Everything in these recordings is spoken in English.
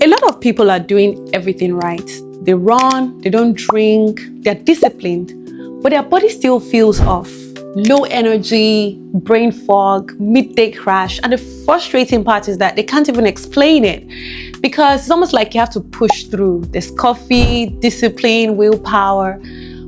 A lot of people are doing everything right. They run, they don't drink, they're disciplined, but their body still feels off. Low energy, brain fog, midday crash, and the frustrating part is that they can't even explain it because it's almost like you have to push through. There's coffee, discipline, willpower,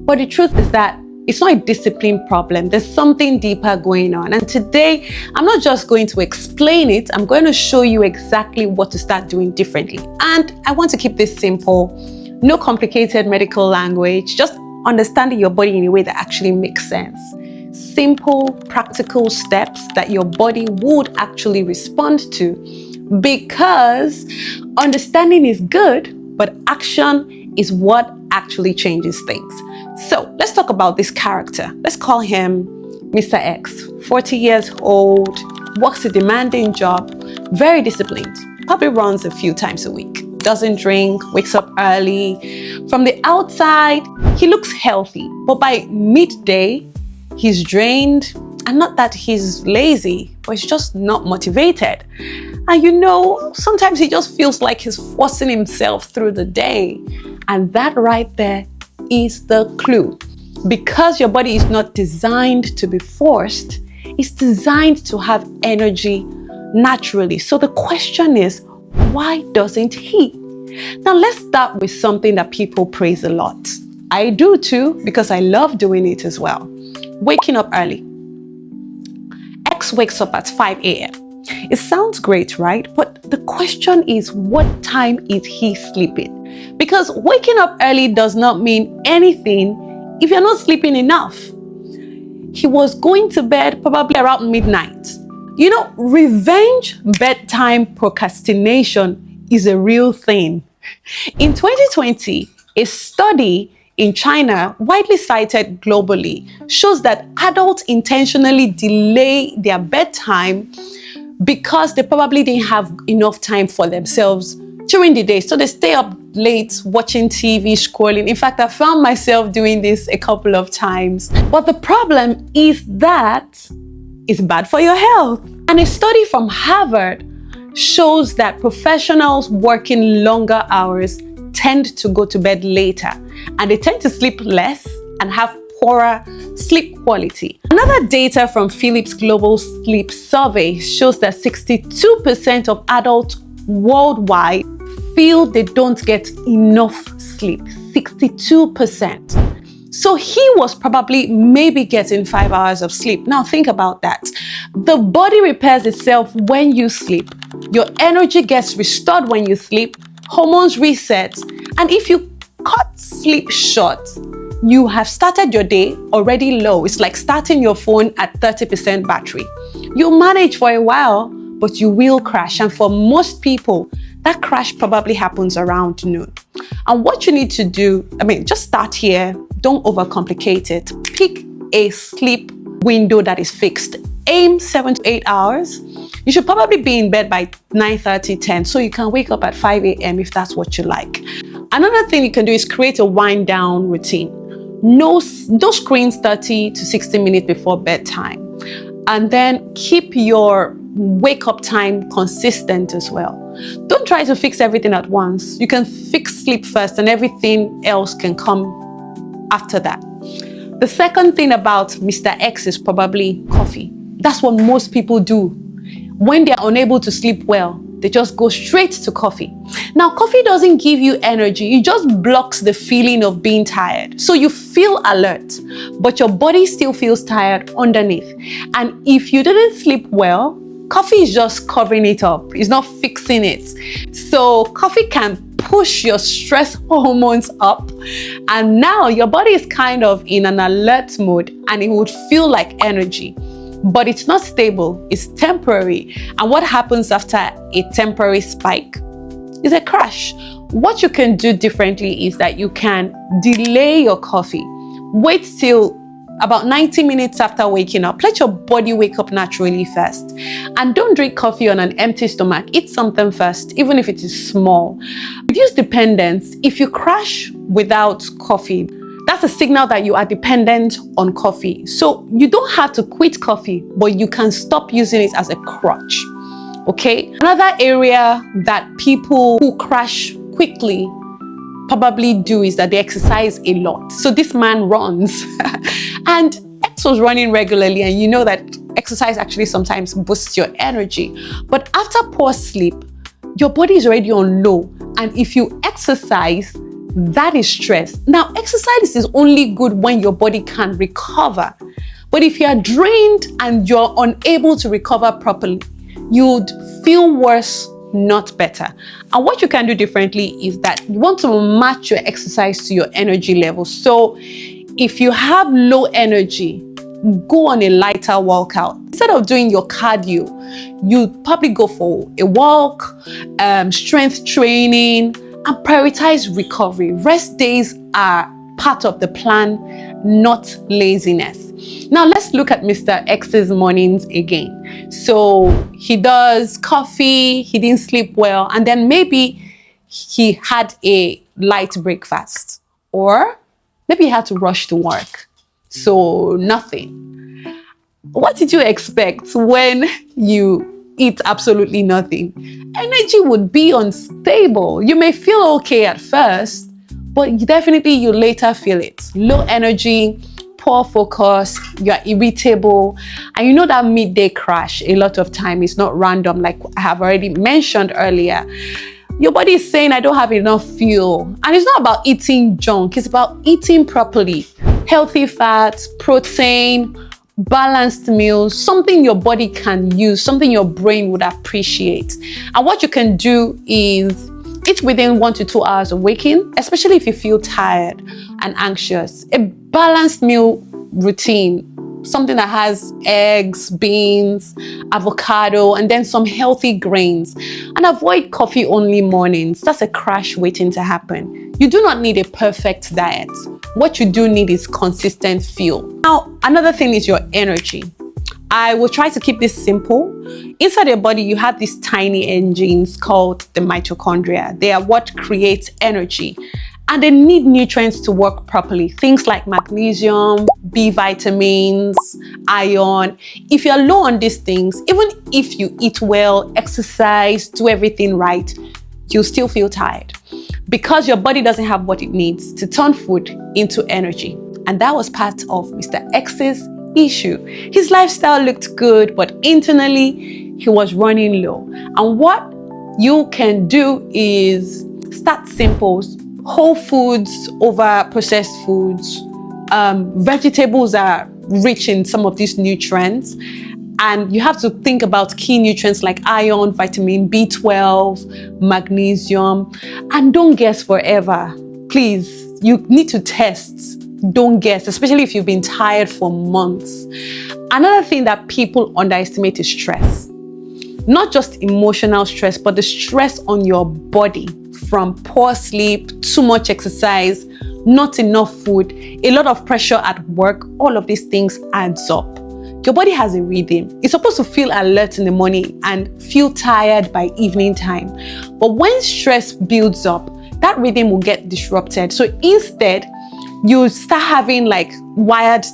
but the truth is that it's not a discipline problem. There's something deeper going on. And today, I'm not just going to explain it, I'm going to show you exactly what to start doing differently. And I want to keep this simple, no complicated medical language, just understanding your body in a way that actually makes sense. Simple, practical steps that your body would actually respond to, because understanding is good, but action is what actually changes things. So let's talk about this character. Let's call him Mr. X, 40 years old, works a demanding job, very disciplined, probably runs a few times a week, doesn't drink, wakes up early. From the outside, he looks healthy, but by midday, he's drained, and not that he's lazy, but he's just not motivated. And sometimes he just feels like he's forcing himself through the day. And that right there is the clue. Because your body is not designed to be forced, it's designed to have energy naturally. So the question is, why doesn't he? Now let's start with something that people praise a lot. I do too, because I love doing it as well. Waking up early. X wakes up at 5 a.m. It sounds great, right? But the question is, what time is he sleeping? Because waking up early does not mean anything if you're not sleeping enough. He was going to bed probably around midnight. Revenge bedtime procrastination is a real thing. In 2020, a study in China, widely cited globally, shows that adults intentionally delay their bedtime because they probably didn't have enough time for themselves during the day. So they stay up late watching TV, scrolling. In fact, I found myself doing this a couple of times. But the problem is that it's bad for your health. And a study from Harvard shows that professionals working longer hours tend to go to bed later, and they tend to sleep less and have poorer sleep quality. Another data from Philips Global Sleep Survey shows that 62% of adults worldwide feel they don't get enough sleep. 62%. So he was probably maybe getting 5 hours of sleep. Now think about that. The body repairs itself when you sleep. Your energy gets restored when you sleep. Hormones reset. And if you cut sleep short, you have started your day already low. It's like starting your phone at 30% battery. You'll manage for a while, but you will crash. And for most people, that crash probably happens around noon. And what you need to do, just start here. Don't overcomplicate it. Pick a sleep window that is fixed. Aim 7 to 8 hours. You should probably be in bed by 9:30, 10, so you can wake up at 5 a.m. if that's what you like. Another thing you can do is create a wind down routine. No screens 30 to 60 minutes before bedtime. And then keep your wake up time consistent as well. Don't try to fix everything at once. You can fix sleep first and everything else can come after that. The second thing about Mr. X is probably coffee. That's what most people do. When they're unable to sleep well, they just go straight to coffee. Now, coffee doesn't give you energy. It just blocks the feeling of being tired. So you feel alert, but your body still feels tired underneath. And if you didn't sleep well, coffee is just covering it up. It's not fixing it. So coffee can push your stress hormones up. And now your body is kind of in an alert mode and it would feel like energy. But it's not stable, it's temporary. And what happens after a temporary spike is a crash. What you can do differently is that you can delay your coffee. Wait till about 90 minutes after waking up. Let your body wake up naturally first. And don't drink coffee on an empty stomach. Eat something first, even if it is small. Reduce dependence. If you crash without coffee, that's a signal that you are dependent on coffee. So you don't have to quit coffee, but you can stop using it as a crutch. Okay, another area that people who crash quickly probably do is that they exercise a lot. So this man runs and X was running regularly, and you know that exercise actually sometimes boosts your energy. But after poor sleep, your body is already on low, and if you exercise, that is stress. Now, exercise is only good when your body can recover. But if you are drained and you're unable to recover properly, you'd feel worse, not better. And what you can do differently is that you want to match your exercise to your energy level. So if you have low energy, go on a lighter workout. Instead of doing your cardio, you probably go for a walk, strength training, and prioritize recovery. Rest days are part of the plan, not laziness. Now let's look at Mr. X's mornings again. So he does coffee, he didn't sleep well, and then maybe he had a light breakfast, or maybe he had to rush to work. So nothing. What did you expect when you eat absolutely nothing? Energy would be unstable. You may feel okay at first, but definitely you later feel it. Low energy, poor focus, you're irritable, and you know that midday crash a lot of time is not random, like I have already mentioned earlier. Your body is saying, I don't have enough fuel. And it's not about eating junk, it's about eating properly. Healthy fats, protein, balanced meals, something your body can use, something your brain would appreciate. And what you can do is eat within 1 to 2 hours of waking, especially if you feel tired and anxious. A balanced meal routine, something that has eggs, beans, avocado, and then some healthy grains. And avoid coffee-only mornings. That's a crash waiting to happen. You do not need a perfect diet. What you do need is consistent fuel. Now, another thing is your energy. I will try to keep this simple. Inside your body, you have these tiny engines called the mitochondria. They are what creates energy, and they need nutrients to work properly. Things like magnesium, B vitamins, iron. If you're low on these things, even if you eat well, exercise, do everything right, you'll still feel tired because your body doesn't have what it needs to turn food into energy. And that was part of Mr. X's issue. His lifestyle looked good, but internally he was running low. And what you can do is start simple. Whole foods over processed foods. Vegetables are rich in some of these nutrients, and you have to think about key nutrients like iron, vitamin B12, magnesium, and don't guess forever. Please, you need to test. Don't guess, especially if you've been tired for months. Another thing that people underestimate is stress. Not just emotional stress, but the stress on your body from poor sleep, too much exercise, not enough food, a lot of pressure at work. All of these things adds up. Your body has a rhythm. It's supposed to feel alert in the morning and feel tired by evening time. But when stress builds up, that rhythm will get disrupted. So instead, you start having like wired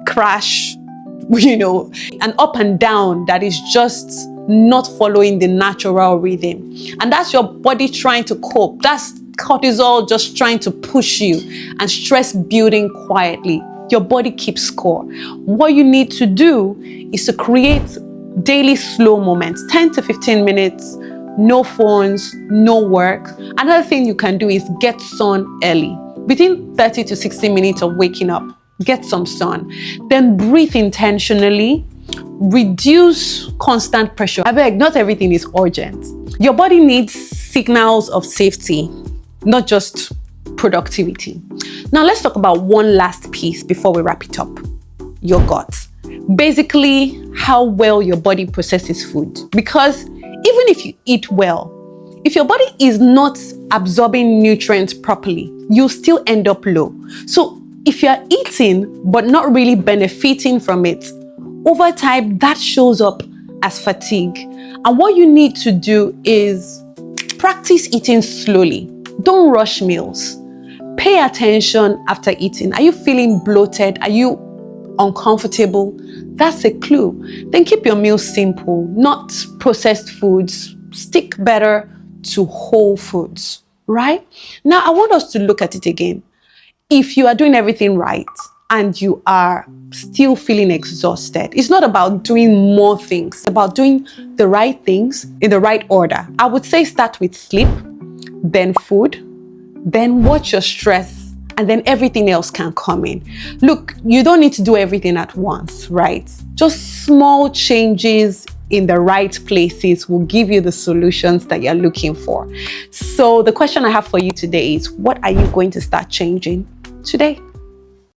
crash, an up and down that is just not following the natural rhythm. And that's your body trying to cope. That's cortisol just trying to push you, and stress building quietly. Your body keeps score. What you need to do is to create daily slow moments, 10 to 15 minutes, no phones, no work. Another thing you can do is get sun early. Between 30 to 60 minutes of waking up, get some sun. Then breathe intentionally. Reduce constant pressure. I beg, not everything is urgent. Your body needs signals of safety, not just productivity. Now let's talk about one last piece before we wrap it up. Your gut. Basically, how well your body processes food. Because even if you eat well, if your body is not absorbing nutrients properly, you'll still end up low. So if you're eating but not really benefiting from it, over time that shows up as fatigue. And what you need to do is practice eating slowly. Don't rush meals. Pay attention after eating. Are you feeling bloated? Are you uncomfortable, that's a clue. Then keep your meals simple, not processed foods. Stick better to whole foods, right? Now, I want us to look at it again. If you are doing everything right and you are still feeling exhausted, it's not about doing more things, it's about doing the right things in the right order. I would say start with sleep, then food, then watch your stress, and then everything else can come in. Look, you don't need to do everything at once, right? Just small changes in the right places will give you the solutions that you're looking for. So the question I have for you today is, what are you going to start changing today?